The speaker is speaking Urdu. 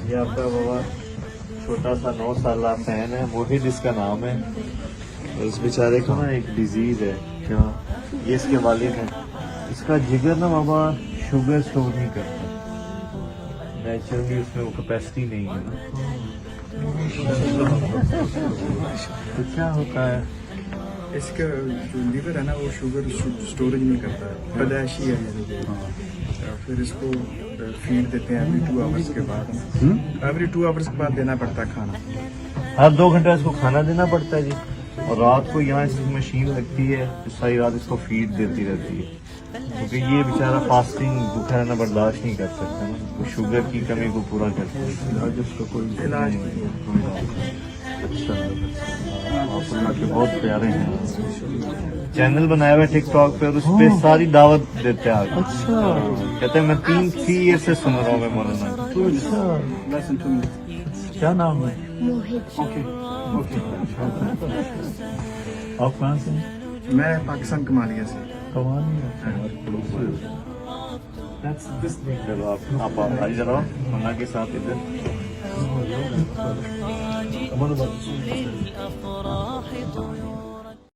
یہ آپ کا بابا چھوٹا سا 9 سالہ فین ہے، موہد اس کا نام ہے. اور اس بیچارے کو نا ایک ڈیزیز ہے. کیا؟ یہ اس کے والد ہیں. اس کا جگر نا بابا شوگر اسٹور نہیں کرتا، نیچرلی اس میں وہ کیپیسٹی نہیں ہے نا. تو کیا ہوتا ہے اس کا جو لیور ہے نا وہ شوگر اسٹوریج نہیں کرتا ہے، پیدائشی ہے. پھر اس کو فیڈ دیتے ہیں ایوری 2 آورس کے بعد. ایوری 2 آورس کے بعد دینا پڑتا ہے کھانا. ہر 2 گھنٹہ اس کو کھانا دینا پڑتا ہے جی. اور رات کو یہاں اس کی مشین لگتی ہے تو ساری رات اس کو فیڈ دیتی رہتی ہے، کیونکہ یہ بیچارہ فاسٹنگ بھوکا رہنا برداشت نہیں کر سکتا نا، وہ شوگر کی کمی کو پورا کرتا ہے. علاج اس کا کوئی علاج نہیں ہے. اچھا، آپ اللہ کے بہت پیارے ہیں. چینل بنایا ہوا ہے ٹک ٹاک پہ اور اس پہ ساری دعوت دیتے ہیں آگے. اچھا کہتے ہیں میں 3 ایئر سے سن رہا ہوں میں مولانا. اچھا، Listen to me. کیا نام ہے؟ Okay. Okay. آپ کہاں سے ہیں؟ میں پاکستان کمالیہ سے. کمانی ہے. چلو آپ آئی ذرا مولانا کے ساتھ ادھر. امن